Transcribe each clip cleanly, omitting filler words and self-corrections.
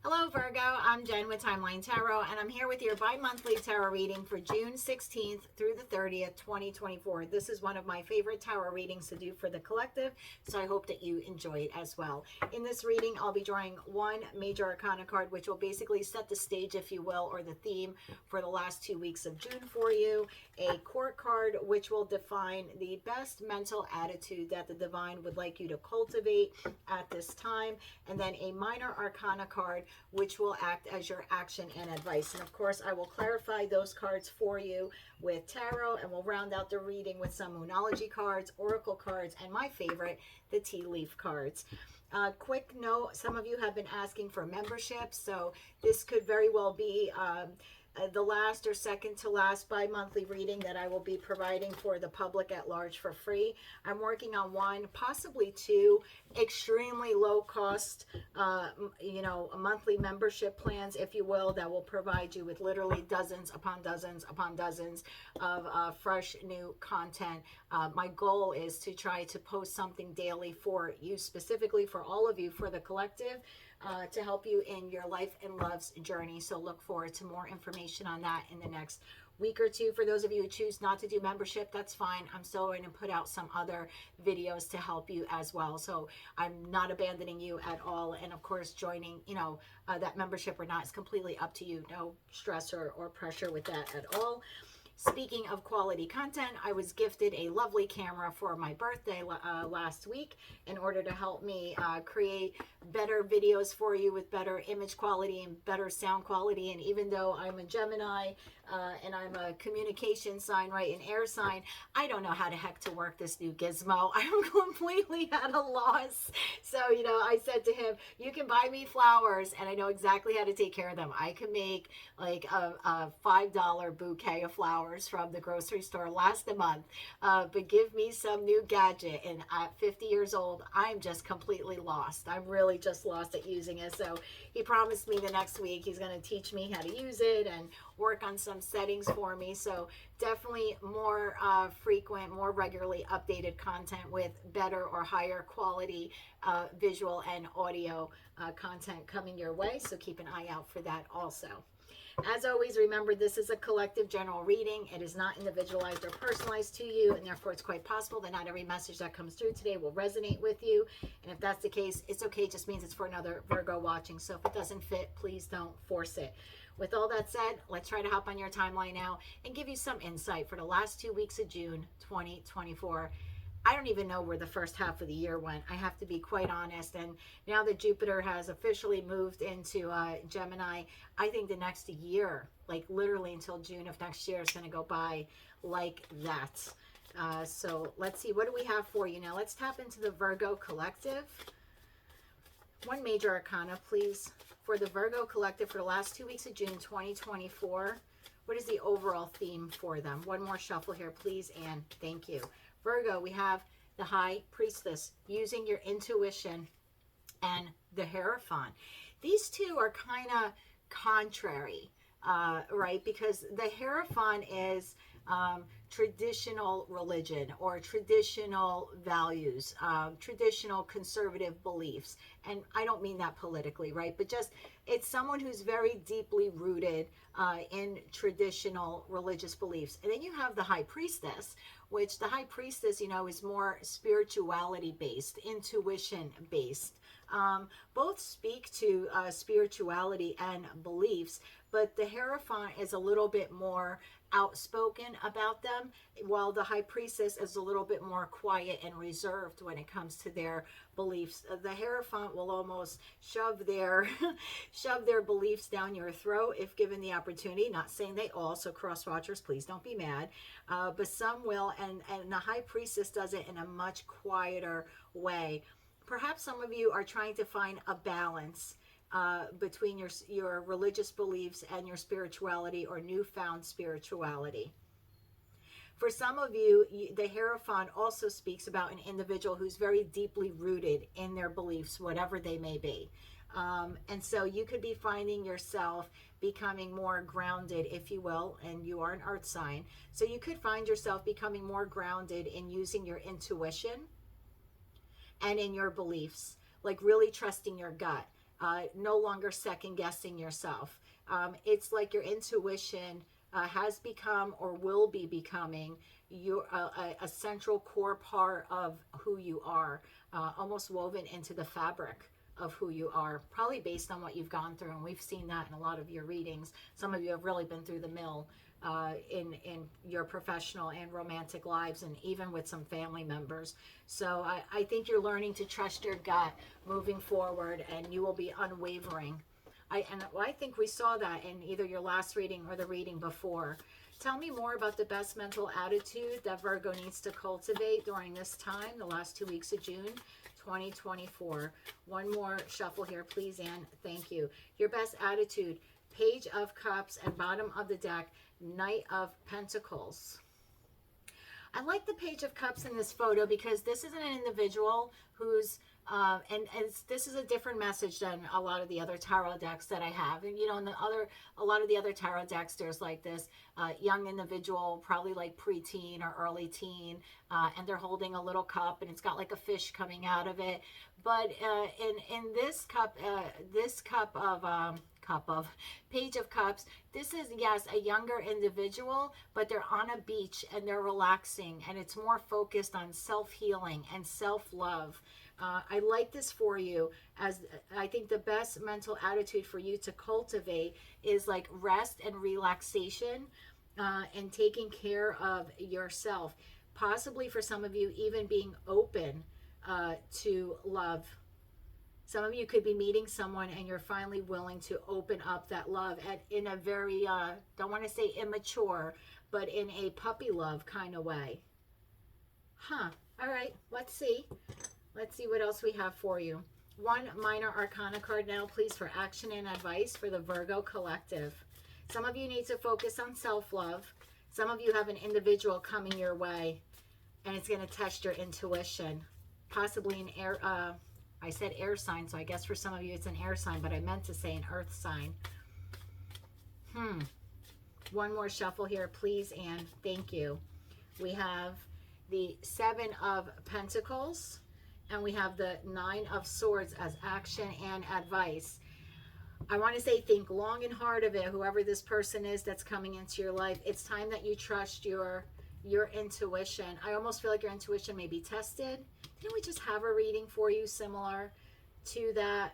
Hello Virgo, I'm Jen with Timeline Tarot, and I'm here with your bi-monthly tarot reading for June 16th through the 30th, 2024. This is one of my favorite tarot readings to do for the collective, so I hope that you enjoy it as well. In this reading, I'll be drawing one major arcana card, which will basically set the stage, if you will, or the theme for the last 2 weeks of June for you. A court card, which will define the best mental attitude that the divine would like you to cultivate at this time. And then a minor arcana card, which will act as your action and advice. And of course, I will clarify those cards for you with tarot, and we'll round out the reading with some Moonology cards, oracle cards, and my favorite, the tea leaf cards. Quick note, some of you have been asking for membership, so this could very well be the last or second to last bi-monthly reading that I will be providing for the public at large for free. I'm working on one, possibly two, extremely low cost, monthly membership plans, if you will, that will provide you with literally dozens upon dozens upon dozens of fresh new content. My goal is to try to post something daily for you, specifically for all of you, for the collective, to help you in your life and love's journey. So look forward to more information on that in the next week or two. For those of you who choose not to do membership, that's fine. I'm still going to put out some other videos to help you as well. So I'm not abandoning you at all. And of course, joining, that membership or not is completely up to you. No stress or pressure with that at all. Speaking of quality content, I was gifted a lovely camera for my birthday last week in order to help me create better videos for you with better image quality and better sound quality. And even though I'm a Gemini and I'm a communication sign, right, an air sign, I don't know how the heck to work this new gizmo. I'm completely at a loss. So, I said to him, you can buy me flowers and I know exactly how to take care of them. I can make like a $5 bouquet of flowers from the grocery store last month, but give me some new gadget, and at 50 years old I'm just completely lost. I'm really just lost at using it. So he promised me the next week he's going to teach me how to use it and work on some settings for me. So definitely more frequent, more regularly updated content with better or higher quality visual and audio content coming your way, so keep an eye out for that also. As always, remember, this is a collective general reading. It is not individualized or personalized to you, and therefore it's quite possible that not every message that comes through today will resonate with you. And if that's the case, it's okay. It just means it's for another Virgo watching. So if it doesn't fit, please don't force it. With all that said, let's try to hop on your timeline now and give you some insight for the last 2 weeks of June 2024. I don't even know where the first half of the year went. I have to be quite honest. And now that Jupiter has officially moved into Gemini, I think the next year, like literally until June of next year, is going to go by like that. So let's see, what do we have for you now? Let's tap into the Virgo collective. One major arcana, please, for the Virgo collective for the last 2 weeks of June 2024. What is the overall theme for them? One more shuffle here, please, and thank you. Virgo, we have the High Priestess, using your intuition, and the Hierophant. These two are kind of contrary, right? Because the Hierophant is traditional religion or traditional values, traditional conservative beliefs. And I don't mean that politically, right? But just, it's someone who's very deeply rooted in traditional religious beliefs. And then you have the High Priestess, which the High Priestess, is more spirituality based, intuition based. Both speak to spirituality and beliefs, but the Hierophant is a little bit more outspoken about them, while the High Priestess is a little bit more quiet and reserved when it comes to their beliefs. The Hierophant will almost shove their beliefs down your throat if given the opportunity. Not saying they all, so cross watchers, please don't be mad, but some will, and the High Priestess does it in a much quieter way. Perhaps some of you are trying to find a balance between your religious beliefs and your spirituality or newfound spirituality. For some of you, the Hierophant also speaks about an individual who's very deeply rooted in their beliefs, whatever they may be. And so you could be finding yourself becoming more grounded, if you will, and you are an earth sign. So you could find yourself becoming more grounded in using your intuition and in your beliefs, like really trusting your gut. no longer second guessing yourself. It's like your intuition has become or will be becoming a central core part of who you are, almost woven into the fabric of who you are, probably based on what you've gone through. And we've seen that in a lot of your readings. Some of you have really been through the mill in your professional and romantic lives, and even with some family members. So I think you're learning to trust your gut moving forward, and you will be unwavering. I think we saw that in either your last reading or the reading before. Tell me more about the best mental attitude that Virgo needs to cultivate during this time, the last 2 weeks of June 2024. One more shuffle here, please, Anne. Thank you. Your best attitude, Page of Cups, and bottom of the deck, Knight of Pentacles. I like the Page of Cups in this photo because this is an individual who's this is a different message than a lot of the other tarot decks that I have. And, you know, in a lot of the other tarot decks, there's like this young individual, probably like preteen or early teen, and they're holding a little cup, and it's got like a fish coming out of it. But in this cup, Page of Cups, this is, yes, a younger individual, but they're on a beach and they're relaxing, and it's more focused on self-healing and self-love. I like this for you, as I think the best mental attitude for you to cultivate is like rest and relaxation, and taking care of yourself. Possibly for some of you, even being open to love. Some of you could be meeting someone and you're finally willing to open up that love in a very, don't want to say immature, but in a puppy love kind of way. All right, let's see. Let's see what else we have for you. One minor arcana card now, please, for action and advice for the Virgo collective. Some of you need to focus on self-love. Some of you have an individual coming your way, and it's going to test your intuition. Possibly an air, I said air sign, so I guess for some of you it's an air sign, but I meant to say an earth sign. One more shuffle here, please, and thank you. We have the Seven of Pentacles, and we have the Nine of Swords as action and advice. I want to say think long and hard of it, whoever this person is that's coming into your life. It's time that you trust your intuition. I almost feel like your intuition may be tested. Didn't we just have a reading for you similar to that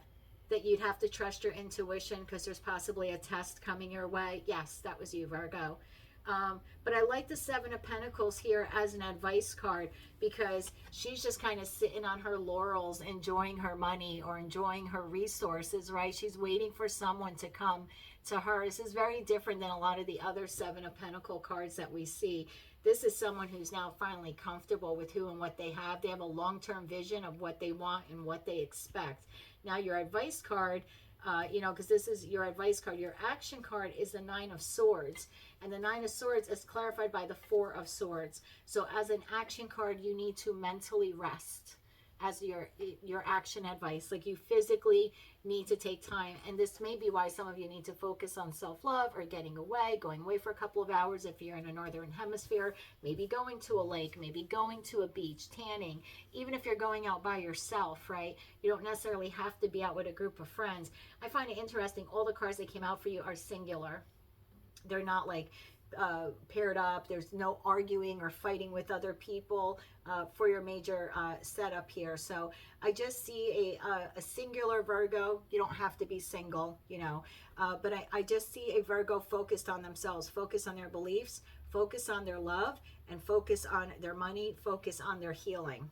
you'd have to trust your intuition because there's possibly a test coming your way? Yes, that was you, Virgo. But I like the Seven of Pentacles here as an advice card, because she's just kind of sitting on her laurels, enjoying her money or enjoying her resources, right? She's waiting for someone to come to her. This is very different than a lot of the other Seven of Pentacles cards that we see. This is someone who's now finally comfortable with who and what they have. They have a long-term vision of what they want and what they expect. Now, your advice card, because this is your advice card, your action card is the Nine of Swords. And the Nine of Swords is clarified by the Four of Swords. So as an action card, you need to mentally rest as your action advice. Like, you physically need to take time. And this may be why some of you need to focus on self-love or going away for a couple of hours if you're in a northern hemisphere, maybe going to a lake, maybe going to a beach, tanning. Even if you're going out by yourself, right? You don't necessarily have to be out with a group of friends. I find it interesting, all the cards that came out for you are singular. They're not like paired up. There's no arguing or fighting with other people for your major setup here. So I just see a singular Virgo. You don't have to be single, but I just see a Virgo focused on themselves, focus on their beliefs, focus on their love, and focus on their money, focus on their healing.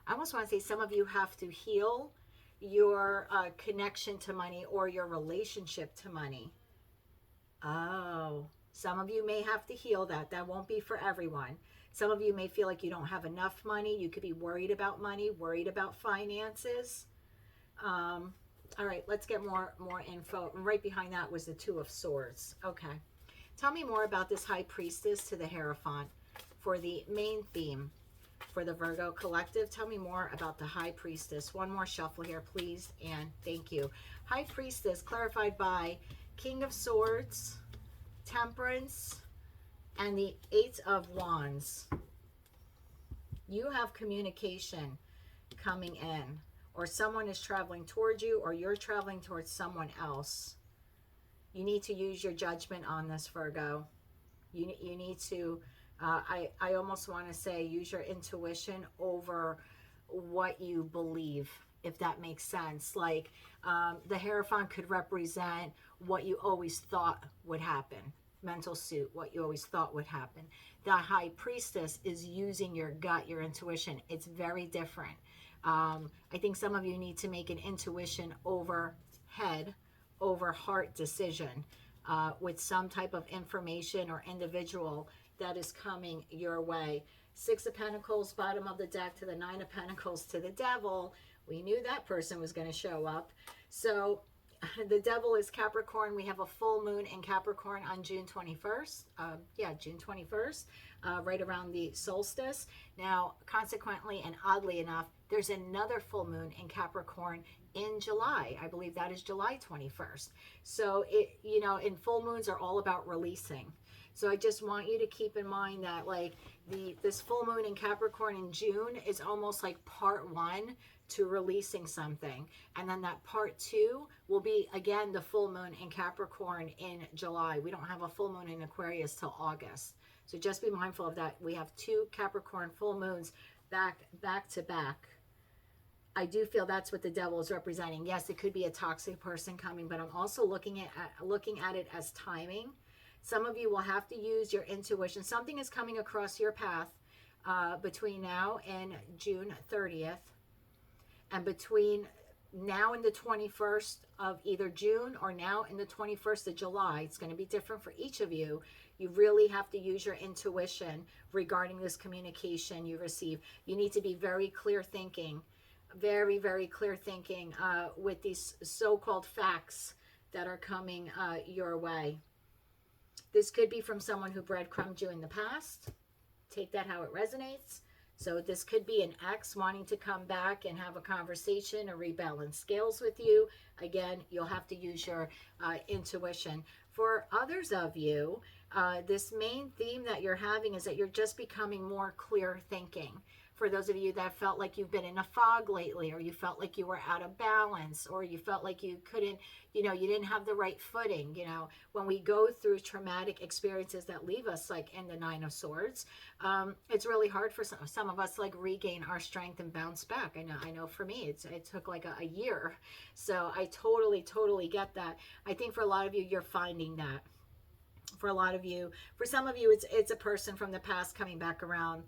I almost want to say some of you have to heal your connection to money or your relationship to money. Oh, some of you may have to heal that. That won't be for everyone. Some of you may feel like you don't have enough money. You could be worried about money, worried about finances. All right, let's get more info. And right behind that was the Two of Swords. Okay. Tell me more about this High Priestess to the Hierophant for the main theme for the Virgo collective. Tell me more about the High Priestess. One more shuffle here, please, and thank you. High Priestess clarified by King of Swords, Temperance, and the Eight of Wands. You have communication coming in, or someone is traveling towards you, or you're traveling towards someone else. You need to use your judgment on this, Virgo. You need to, I almost want to say, use your intuition over what you believe, if that makes sense. Like the Hierophant could represent what you always thought would happen. Mental suit, what you always thought would happen. The High Priestess is using your gut, your intuition. It's very different. I think some of you need to make an intuition over head, over heart decision with some type of information or individual that is coming your way. Six of Pentacles, bottom of the deck, to the Nine of Pentacles, to the Devil. We knew that person was going to show up. So the Devil is Capricorn. We have a full moon in Capricorn on June 21st. June 21st, right around the solstice. Now, consequently and oddly enough, there's another full moon in Capricorn in July. I believe that is July 21st. So, and full moons are all about releasing. So I just want you to keep in mind that like this full moon in Capricorn in June is almost like part one to releasing something. And then that part two will be, again, the full moon in Capricorn in July. We don't have a full moon in Aquarius till August. So just be mindful of that. We have two Capricorn full moons back to back. I do feel that's what the Devil is representing. Yes, it could be a toxic person coming, but I'm also looking at it as timing. Some of you will have to use your intuition. Something is coming across your path between now and June 30th. And between now and the 21st of either June or now and the 21st of July, it's going to be different for each of you. You really have to use your intuition regarding this communication you receive. You need to be very clear thinking, very, very clear thinking with these so-called facts that are coming your way. This could be from someone who breadcrumbed you in the past. Take that how it resonates. So this could be an ex wanting to come back and have a conversation or rebalance scales with you. Again, you'll have to use your intuition. For others of you, this main theme that you're having is that you're just becoming more clear thinking. For those of you that felt like you've been in a fog lately, or you felt like you were out of balance, or you felt like you couldn't, you didn't have the right footing. When we go through traumatic experiences that leave us like in the Nine of Swords, it's really hard for some of us to like regain our strength and bounce back. I know for me, it took like a year. So I totally get that. I think for a lot of you, you're finding that. For a lot of you, for some of you, it's a person from the past coming back around.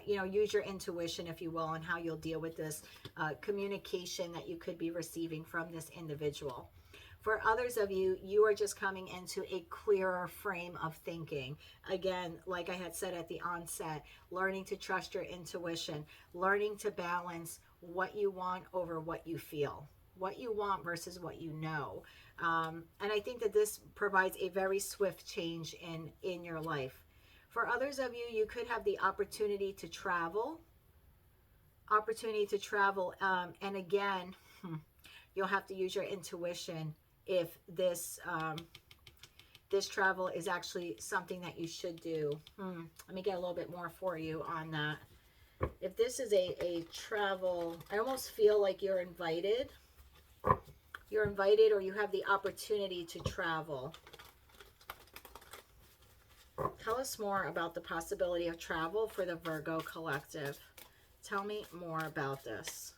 Use your intuition, if you will, on how you'll deal with this communication that you could be receiving from this individual. For others of you, you are just coming into a clearer frame of thinking. Again, like I had said at the onset, learning to trust your intuition, learning to balance what you want over what you feel, what you want versus what you know. And I think that this provides a very swift change in your life. For others of you, you could have the opportunity to travel. And again, you'll have to use your intuition if this this travel is actually something that you should do. Let me get a little bit more for you on that. If this is a travel, I almost feel like you're invited. You're invited, or you have the opportunity to travel. Tell us more about the possibility of travel for the Virgo collective. Tell me more about this.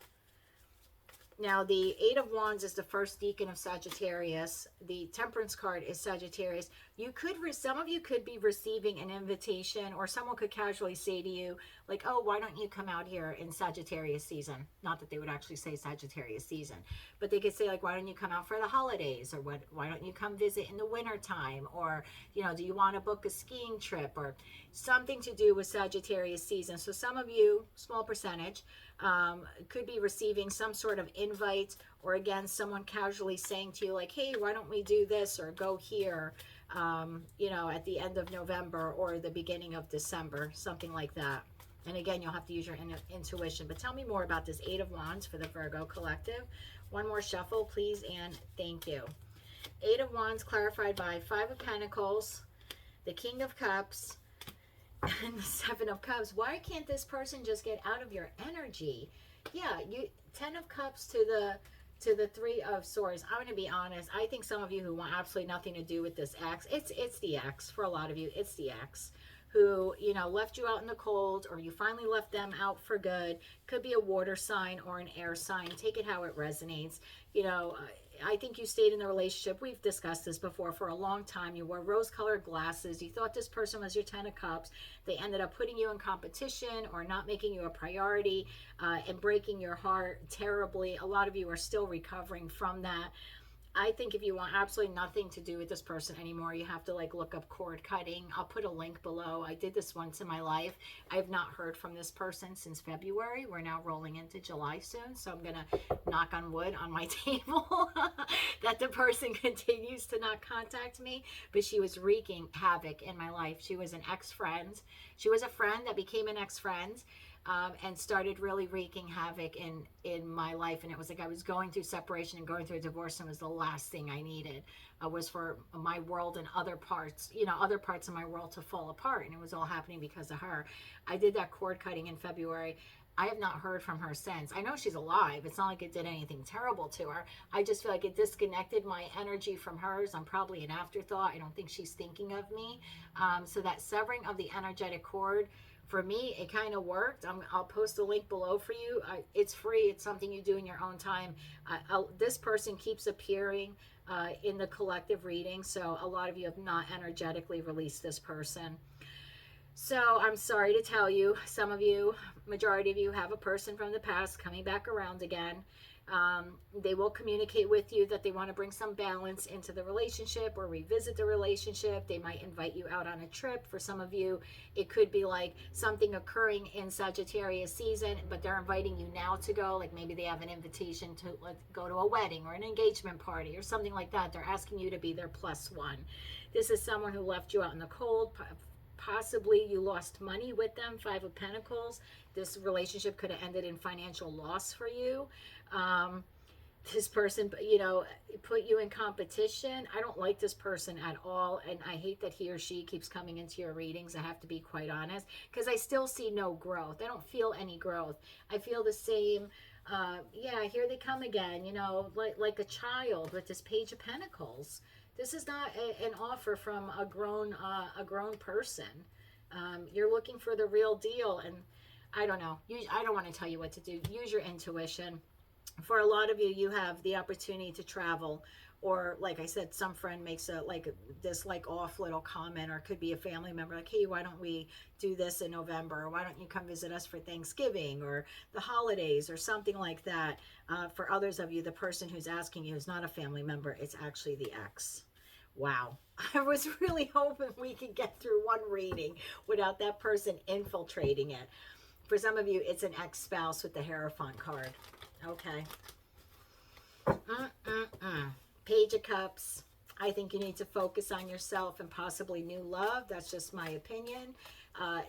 Now, the Eight of Wands is the first decan of Sagittarius. The Temperance card is Sagittarius. Some of you could be receiving an invitation, or someone could casually say to you, like, oh, why don't you come out here in Sagittarius season? Not that they would actually say Sagittarius season, but they could say, like, why don't you come out for the holidays? Or why don't you come visit in the wintertime? Or, do you want to book a skiing trip? Or something to do with Sagittarius season. So some of you, small percentage, could be receiving some sort of invite, or again, someone casually saying to you like, hey, why don't we do this or go here, at the end of November or the beginning of December, something like that. And again, you'll have to use your intuition. But tell me more about this Eight of Wands for the Virgo collective. One more shuffle, please, and thank you. Eight of Wands clarified by Five of Pentacles, the King of Cups, and the Seven of Cups. Why can't this person just get out of your energy? Yeah, you 10 of Cups to the Three of Swords. I'm going to be honest. I think some of you who want absolutely nothing to do with this ex, it's the ex for a lot of you. It's the ex who, you know, left you out in the cold, or you finally left them out for good. Could be a water sign or an air sign. Take it how it resonates. You know, I think you stayed in the relationship. We've discussed this before for a long time. You wore rose-colored glasses. You thought this person was your 10 of Cups. They ended up putting you in competition or not making you a priority, and breaking your heart terribly. A lot of you are still recovering from that. I think if you want absolutely nothing to do with this person anymore, you have to like look up cord cutting. I'll put a link below. I did this once in my life. I've not heard from this person since February. We're now rolling into July soon. So I'm going to knock on wood on my table that the person continues to not contact me. But she was wreaking havoc in my life. She was an ex-friend. She was a friend that became an ex-friend. And started really wreaking havoc in my life. And it was like I was going through separation and going through a divorce, and it was the last thing I needed, was for my world and other parts, you know, other parts of my world to fall apart. And it was all happening because of her. I did that cord cutting in February. I have not heard from her since. I know she's alive. It's not like it did anything terrible to her. I just feel like it disconnected my energy from hers. I'm probably an afterthought. I don't think she's thinking of me. So that severing of the energetic cord, for me, it kind of worked. I'll post a link below for you. It's free. It's something you do in your own time. This person keeps appearing in the collective reading, so a lot of you have not energetically released this person. So I'm sorry to tell you, some of you, majority of you, have a person from the past coming back around again. They will communicate with you that they want to bring some balance into the relationship or revisit the relationship. They might invite you out on a trip. For some of you, it could be like something occurring in Sagittarius season, but they're inviting you now to go. Like maybe they have an invitation to go to a wedding or an engagement party or something like that. They're asking you to be their +1. This is someone who left you out in the cold. Possibly you lost money with them, 5 of Pentacles. This relationship could have ended in financial loss for you. This person, you know, put you in competition. I don't like this person at all, and I hate that he or she keeps coming into your readings. I have to be quite honest, because I still see no growth. I don't feel any growth. I feel the same. Yeah, here they come again, you know, like a child with this Page of Pentacles. This is not an offer from a grown person. You're looking for the real deal, and I don't know. I don't want to tell you what to do. Use your intuition. For a lot of you, you have the opportunity to travel, or like I said, some friend makes this off little comment, or it could be a family member like, hey, why don't we do this in November? Or why don't you come visit us for Thanksgiving or the holidays or something like that? For others of you, the person who's asking you is not a family member. It's actually the ex. Wow. I was really hoping we could get through one reading without that person infiltrating it. For some of you, it's an ex-spouse with the Hierophant card. Okay. Page of Cups. I think you need to focus on yourself and possibly new love. That's just my opinion.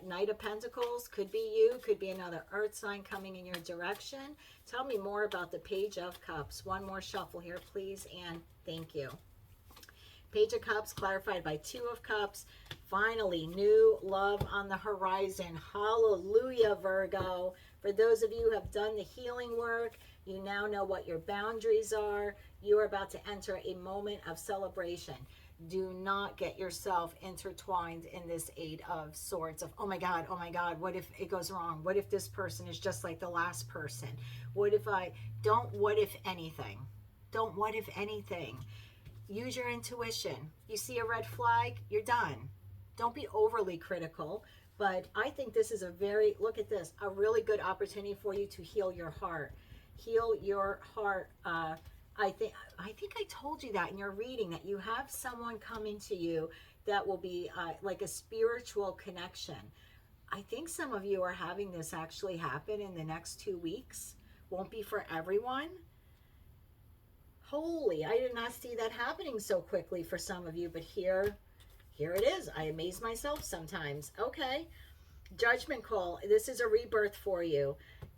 Knight of Pentacles. Could be you. Could be another earth sign coming in your direction. Tell me more about the Page of Cups. One more shuffle here, please. And thank you. Page of Cups clarified by 2 of Cups. Finally, new love on the horizon. Hallelujah, Virgo. For those of you who have done the healing work, you now know what your boundaries are. You are about to enter a moment of celebration. Do not get yourself intertwined in this 8 of Swords of, oh my God, what if it goes wrong? What if this person is just like the last person? What if don't what if anything. Don't what if anything. Use your intuition. You see a red flag, you're done. Don't be overly critical, but I think this is look at this, a really good opportunity for you to heal your heart. Heal your heart. I think I told you that in your reading, that you have someone coming to you that will be like a spiritual connection. I think some of you are having this actually happen in the next 2 weeks. Won't be for everyone. Holy, I did not see that happening so quickly for some of you, but here it is. I amaze myself sometimes. Okay. Judgment call. This is a rebirth for you.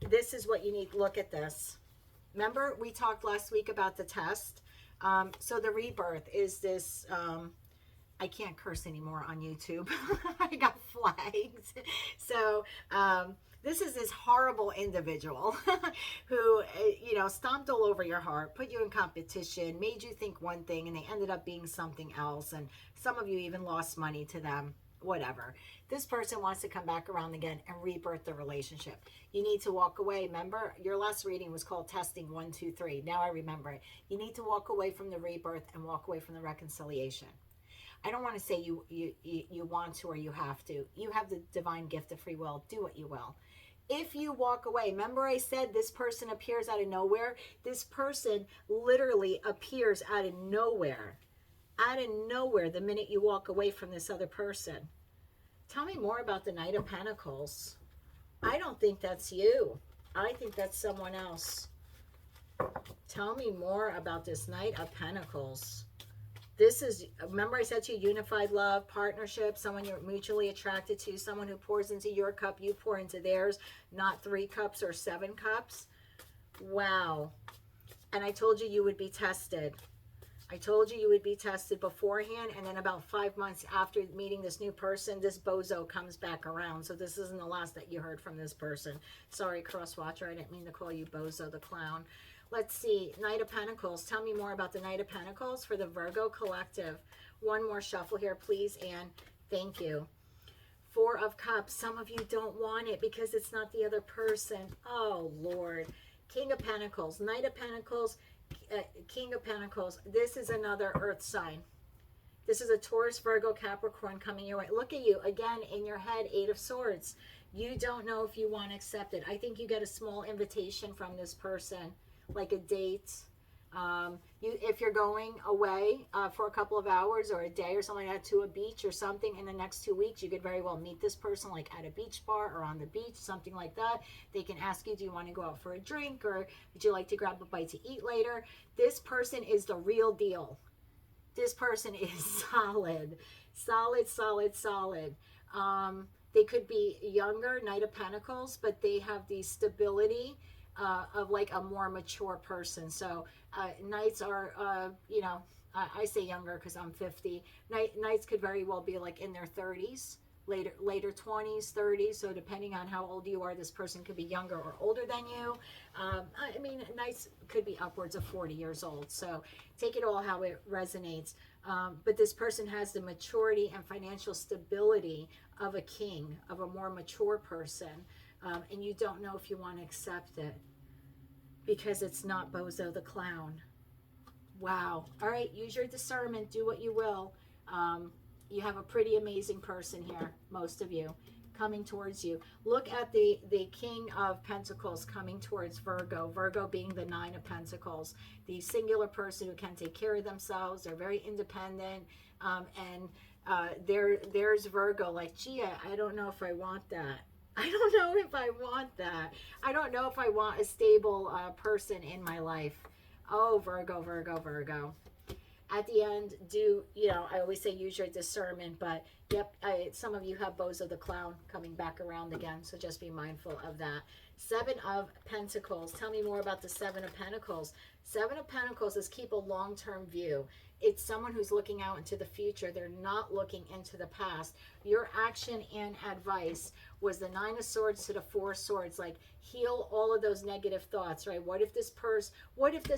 This is what you need. Look at this. Remember, we talked last week about the test. So the rebirth is this, I can't curse anymore on YouTube. I got flagged. So This is this horrible individual who, you know, stomped all over your heart, put you in competition, made you think one thing, and they ended up being something else. And some of you even lost money to them, whatever. This person wants to come back around again and rebirth the relationship. You need to walk away. Remember, your last reading was called Testing 1, 2, 3. Now I remember it. You need to walk away from the rebirth and walk away from the reconciliation. I don't want to say you want to or you have to. You have the divine gift of free will. Do what you will. If you walk away, remember I said this person appears out of nowhere? This person literally appears out of nowhere. Out of nowhere the minute you walk away from this other person. Tell me more about the Knight of Pentacles. I don't think that's you. I think that's someone else. Tell me more about this Knight of Pentacles. This is, remember I said to you, unified love, partnership, someone you're mutually attracted to, someone who pours into your cup, you pour into theirs, not 3 cups or 7 cups. Wow. And I told you you would be tested. I told you you would be tested beforehand, and then about 5 months after meeting this new person, this bozo comes back around. So this isn't the last that you heard from this person. Sorry, cross watcher, I didn't mean to call you bozo the clown. Let's see, Knight of Pentacles. Tell me more about the Knight of Pentacles for the Virgo collective. One more shuffle here, please, and thank you. 4 of Cups. Some of you don't want it because it's not the other person. Oh, Lord. King of Pentacles, Knight of Pentacles, King of Pentacles. This is another earth sign. This is a Taurus, Virgo, Capricorn coming your way. Look at you, again, in your head, 8 of Swords. You don't know if you want to accept it. I think you get a small invitation from this person, like a date. If you're going away for a couple of hours or a day or something like that to a beach or something in the next 2 weeks, you could very well meet this person like at a beach bar or on the beach, something like that. They can ask you, do you want to go out for a drink, or would you like to grab a bite to eat later? This person is the real deal. This person is solid, solid, solid, solid. They could be younger, Knight of Pentacles, but they have the stability of like a more mature person. So Knights are, you know, I say younger because I'm 50. Knights could very well be like in their 30s, later 20s, 30s. So depending on how old you are, this person could be younger or older than you. I mean, Knights could be upwards of 40 years old. So take it all how it resonates. But this person has the maturity and financial stability of a king, of a more mature person. And you don't know if you want to accept it because it's not Bozo the Clown. Wow. All right, use your discernment. Do what you will. You have a pretty amazing person here, most of you, coming towards you. Look at the King of Pentacles coming towards Virgo. Virgo being the 9 of Pentacles. The singular person who can take care of themselves. They're very independent. There's Virgo like, gee, I don't know if I want that. I don't know if I want that. I don't know if I want a stable person in my life. Oh, Virgo, Virgo, Virgo. At the end, I always say use your discernment, but yep, some of you have Bozo the Clown coming back around again, so just be mindful of that. 7 of Pentacles. Tell me more about the 7 of Pentacles. 7 of Pentacles is keep a long-term view. It's someone who's looking out into the future. They're not looking into the past. Your action and advice was the 9 of Swords to the 4 of Swords. Like, heal all of those negative thoughts, right? What if this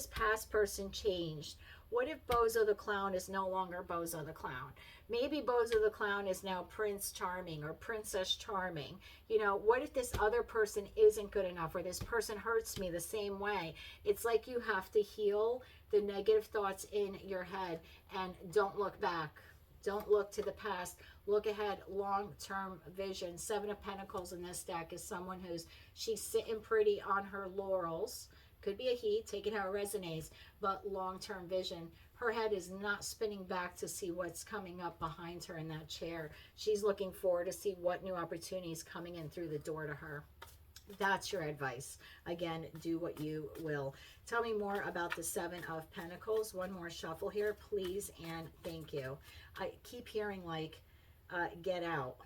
past person changed? What if Bozo the Clown is no longer Bozo the Clown? Maybe Bozo the Clown is now Prince Charming or Princess Charming. You know, what if this other person isn't good enough, or this person hurts me the same way? It's like you have to heal the negative thoughts in your head and don't look back. Don't look to the past. Look ahead, long-term vision. 7 of Pentacles in this deck is someone she's sitting pretty on her laurels. Could be a he, take it how it resonates, but long-term vision. Her head is not spinning back to see what's coming up behind her in that chair. She's looking forward to see what new opportunities coming in through the door to her. That's your advice. Again, do what you will. Tell me more about the 7 of Pentacles. One more shuffle here, please, and thank you. I keep hearing like, get out.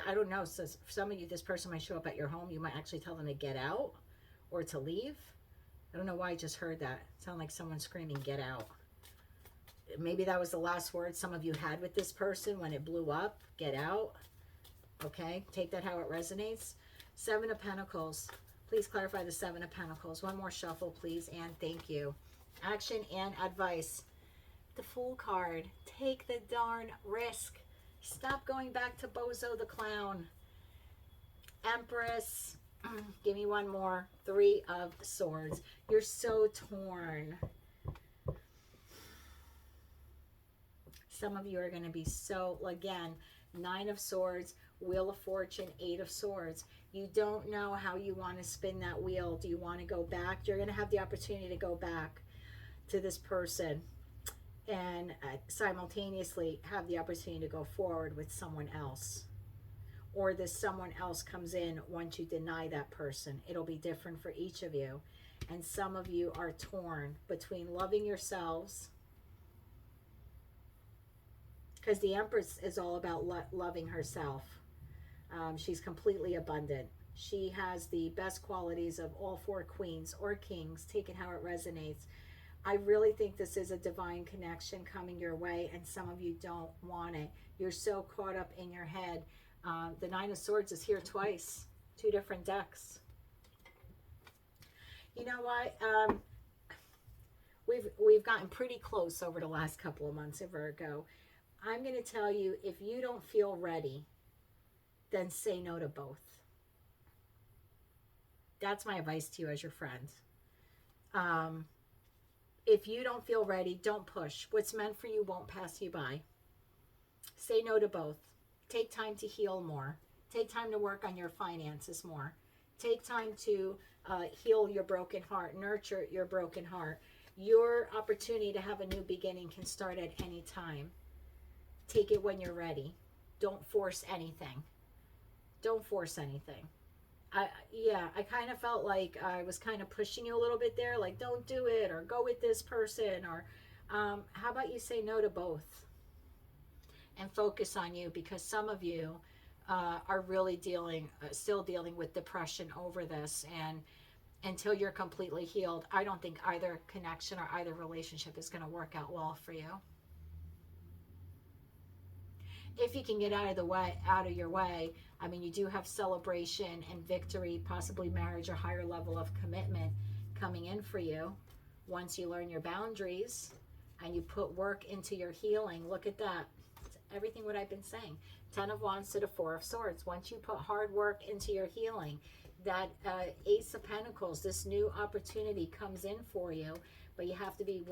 I don't know. So for some of you, this person might show up at your home. You might actually tell them to get out or to leave. I don't know why I just heard that. It sounded like someone screaming, get out. Maybe that was the last word some of you had with this person when it blew up. Get out. Okay, take that how it resonates. Seven of Pentacles. Please clarify the Seven of Pentacles. One more shuffle, please, and thank you. Action and advice. The Fool card. Take the darn risk. Stop going back to Bozo the Clown. Empress. Give me one more. Three of Swords. You're so torn. Some of you are going to be so, again, Nine of Swords, Wheel of Fortune, Eight of Swords. You don't know how you want to spin that wheel. Do you want to go back? You're going to have the opportunity to go back to this person and simultaneously have the opportunity to go forward with someone else. Or this someone else comes in once you deny that person. It'll be different for each of you. And some of you are torn between loving yourselves, because the Empress is all about loving herself. She's completely abundant. She has the best qualities of all four queens or kings. Take it how it resonates. I really think this is a divine connection coming your way, and some of you don't want it. You're so caught up in your head. The Nine of Swords is here twice. Two different decks. You know what? We've gotten pretty close over the last couple of months of Virgo. I'm going to tell you, if you don't feel ready, then say no to both. That's my advice to you as your friend. If you don't feel ready, don't push. What's meant for you won't pass you by. Say no to both. Take time to heal more. Take time to work on your finances more. Take time to heal your broken heart, nurture your broken heart. Your opportunity to have a new beginning can start at any time. Take it when you're ready. Don't force anything. Don't force anything. I kind of felt like I was kind of pushing you a little bit there, like don't do it, or go with this person, or how about you say no to both and focus on you, because some of you are really still dealing with depression over this, and until you're completely healed, I don't think either connection or either relationship is going to work out well for you. If you can get out of your way, I mean, you do have celebration and victory, possibly marriage or higher level of commitment coming in for you once you learn your boundaries and you put work into your healing. Look at that. It's everything what I've been saying. 10 of Wands to the 4 of Swords. Once you put hard work into your healing, that Ace of Pentacles, this new opportunity comes in for you, but you have to be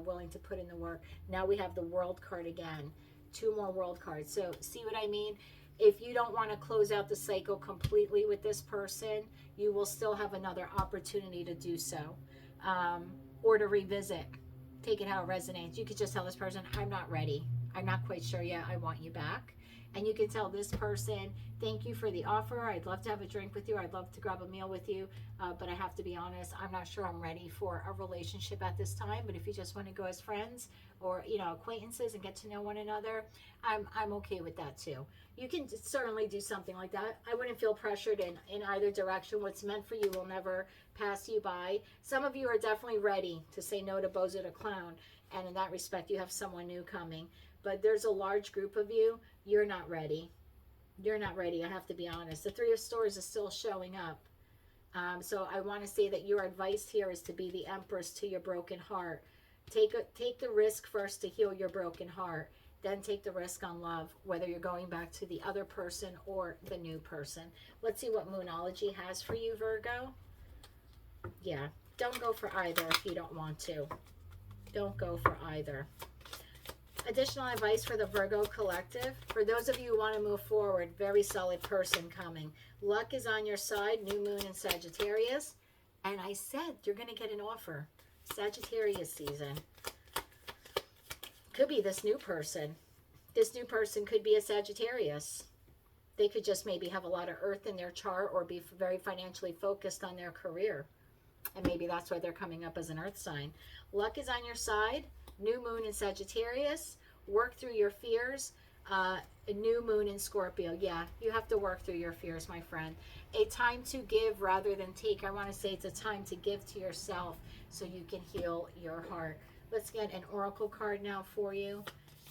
willing to put in the work. Now we have the World card again. 2 more World cards. So see what I mean? If you don't want to close out the cycle completely with this person, you will still have another opportunity to do so, or to revisit. Take it how it resonates. You could just tell this person, I'm not ready. I'm not quite sure yet. I want you back. And you can tell this person, thank you for the offer. I'd love to have a drink with you. I'd love to grab a meal with you. But I have to be honest, I'm not sure I'm ready for a relationship at this time. But if you just want to go as friends or, acquaintances and get to know one another, I'm okay with that too. You can certainly do something like that. I wouldn't feel pressured in either direction. What's meant for you will never pass you by. Some of you are definitely ready to say no to Bozo the Clown. And in that respect, you have someone new coming. But there's a large group of you, you're not ready. You're not ready, I have to be honest. The 3 of Swords is still showing up. So I want to say that your advice here is to be the Empress to your broken heart. Take the risk first to heal your broken heart. Then take the risk on love, whether you're going back to the other person or the new person. Let's see what Moonology has for you, Virgo. Yeah, don't go for either if you don't want to. Don't go for either. Additional advice for the Virgo collective. For those of you who want to move forward, very solid person coming. Luck is on your side, new moon in Sagittarius. And I said you're going to get an offer. Sagittarius season. Could be this new person. This new person could be a Sagittarius. They could just maybe have a lot of earth in their chart or be very financially focused on their career. And maybe that's why they're coming up as an earth sign. Luck is on your side. New moon in Sagittarius. Work through your fears. A new moon in Scorpio. Yeah, you have to work through your fears, my friend. A time to give rather than take. I want to say it's a time to give to yourself so you can heal your heart. Let's get an oracle card now for you.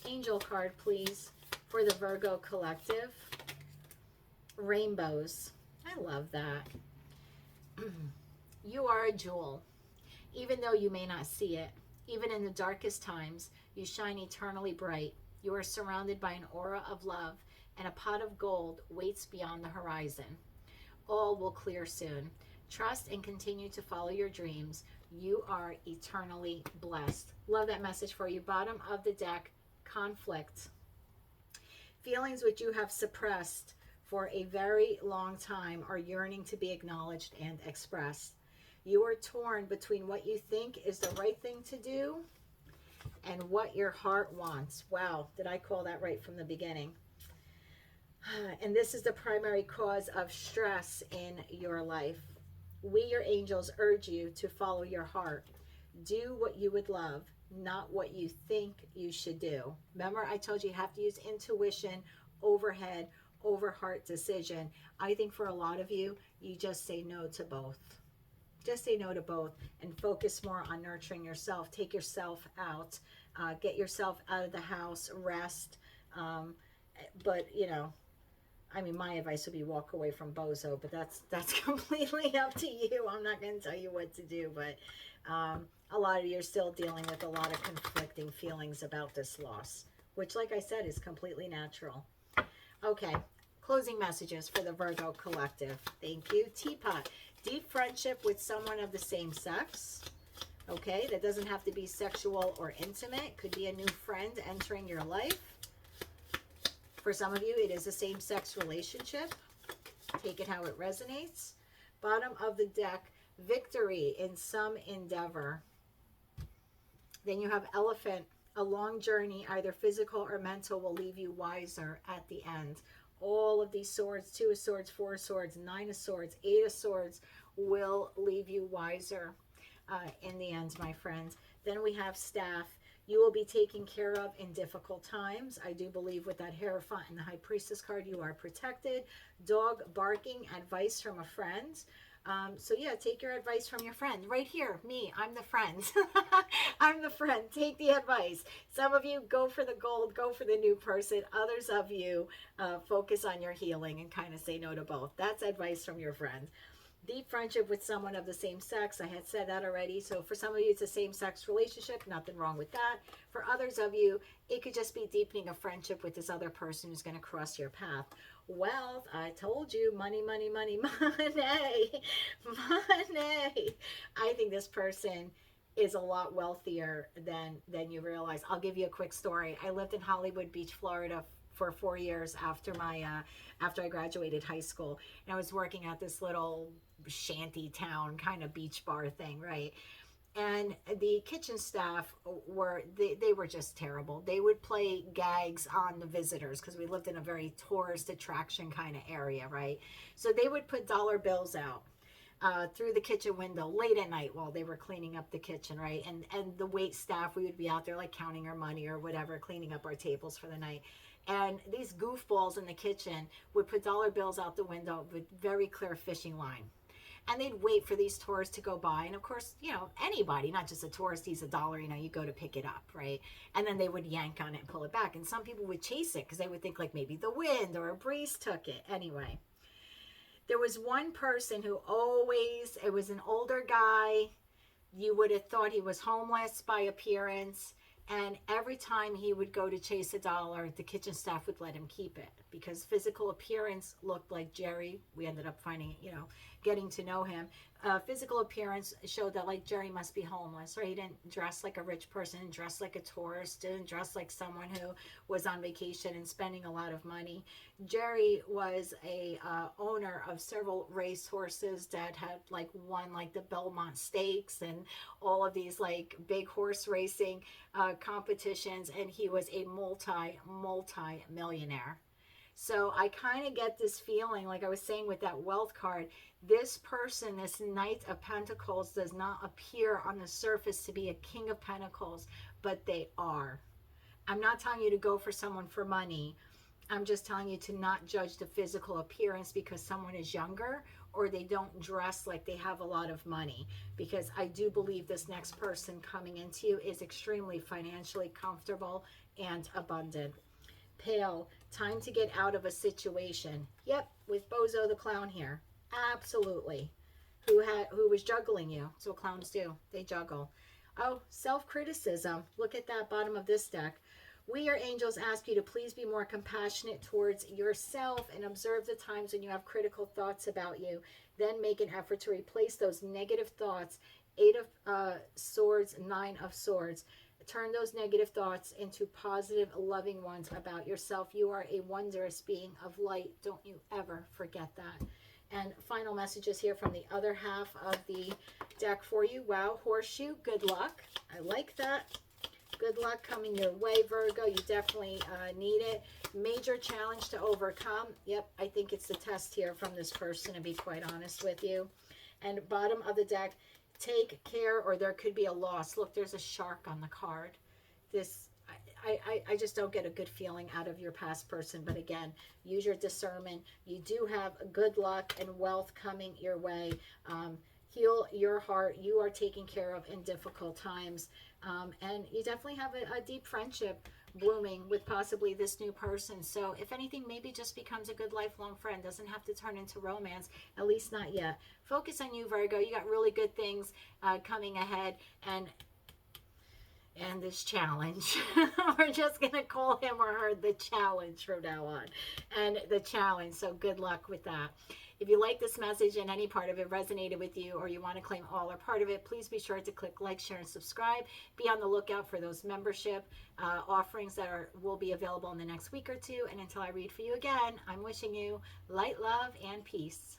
Angel card, please, for the Virgo collective. Rainbows. I love that. You are a jewel. Even though you may not see it, even in the darkest times, you shine eternally bright. You are surrounded by an aura of love, and a pot of gold waits beyond the horizon. All will clear soon. Trust and continue to follow your dreams. You are eternally blessed. Love that message for you. Bottom of the deck, conflict. Feelings which you have suppressed for a very long time are yearning to be acknowledged and expressed. You are torn between what you think is the right thing to do and what your heart wants. Wow, did I call that right from the beginning? And this is the primary cause of stress in your life. We, your angels, urge you to follow your heart. Do what you would love, not what you think you should do. Remember, I told you you have to use intuition over head, over heart decision. I think for a lot of you, you just say no to both. Just say no to both and focus more on nurturing yourself. Take yourself out. Get yourself out of the house. Rest. But, you know, I mean, my advice would be walk away from Bozo, but that's completely up to you. I'm not going to tell you what to do, but a lot of you are still dealing with a lot of conflicting feelings about this loss, which, like I said, is completely natural. Okay, closing messages for the Virgo collective. Thank you. Teapot. Deep friendship with someone of the same sex. Okay, that doesn't have to be sexual or intimate. Could be a new friend entering your life. For some of you, it is a same-sex relationship. Take it how it resonates. Bottom of the deck, victory in some endeavor. Then you have Elephant. A long journey, either physical or mental, will leave you wiser at the end. All of these swords, 2 of swords, 4 of swords, 9 of swords, 8 of swords, will leave you wiser in the end, my friends. Then we have Staff. You will be taken care of in difficult times. I do believe with that Hierophant and the High Priestess card, you are protected. Dog barking, advice from a friend. So yeah, take your advice from your friend. Right here, me, I'm the friend. I'm the friend. Take the advice. Some of you go for the gold, go for the new person. Others of you focus on your healing and kind of say no to both. That's advice from your friend. Deep friendship with someone of the same sex. I had said that already. So for some of you, it's a same-sex relationship. Nothing wrong with that. For others of you, it could just be deepening a friendship with this other person who's going to cross your path. Wealth, I told you, money, money, money, money, money. I think this person is a lot wealthier than you realize. I'll give you a quick story. I lived in Hollywood Beach, Florida for 4 years after I graduated high school. And I was working at this little shanty town kind of beach bar thing, right? And the kitchen staff they were just terrible. They would play gags on the visitors because we lived in a very tourist attraction kind of area, right? So they would put dollar bills out through the kitchen window late at night while they were cleaning up the kitchen, right? And the wait staff, we would be out there like counting our money or whatever, cleaning up our tables for the night. And these goofballs in the kitchen would put dollar bills out the window with very clear fishing line. And they'd wait for these tourists to go by. And of course, you know, anybody, not just a tourist, he's $1, you know, you go to pick it up, right? And then they would yank on it and pull it back. And some people would chase it because they would think like maybe the wind or a breeze took it. Anyway, there was one person who always, it was an older guy. You would have thought he was homeless by appearance. And every time he would go to chase $1, the kitchen staff would let him keep it because physical appearance looked like Jerry. We ended up finding, you know, getting to know him. Physical appearance showed that like Jerry must be homeless, right? He didn't dress like a rich person, dress like a tourist, didn't dress like someone who was on vacation and spending a lot of money. Jerry was a owner of several race horses that had like won like the Belmont Stakes and all of these like big horse racing competitions, and he was a multi-millionaire. So I kind of get this feeling, like I was saying with that wealth card, this person, this Knight of Pentacles, does not appear on the surface to be a King of Pentacles, but they are. I'm not telling you to go for someone for money. I'm just telling you to not judge the physical appearance because someone is younger or they don't dress like they have a lot of money. Because I do believe this next person coming into you is extremely financially comfortable and abundant. Pale, time to get out of a situation. Yep, with Bozo the Clown here. Absolutely. Who was juggling you. So clowns do. They juggle. Oh, self-criticism. Look at that bottom of this deck. We, your angels, ask you to please be more compassionate towards yourself and observe the times when you have critical thoughts about you. Then make an effort to replace those negative thoughts. 8 of Swords, 9 of Swords. Turn those negative thoughts into positive, loving ones about yourself. You are a wondrous being of light. Don't you ever forget that. And final messages here from the other half of the deck for you. Wow, horseshoe, good luck. I like that. Good luck coming your way, Virgo. You definitely need it. Major challenge to overcome. Yep, I think it's the test here from this person, to be quite honest with you. And bottom of the deck, take care or there could be a loss. Look, there's a shark on the card. This, I just don't get a good feeling out of your past person. But again, use your discernment. You do have good luck and wealth coming your way. Heal your heart. You are taken care of in difficult times. And you definitely have a deep friendship blooming with possibly this new person. So if anything, maybe just becomes a good lifelong friend. Doesn't have to turn into romance, at least not yet. Focus on you, Virgo. You got really good things coming ahead. And this challenge. We're just going to call him or her the challenge from now on. And the challenge. So good luck with that. If you like this message and any part of it resonated with you, or you want to claim all or part of it, please be sure to click like, share, and subscribe. Be on the lookout for those membership offerings that will be available in the next week or two. And until I read for you again, I'm wishing you light, love, and peace.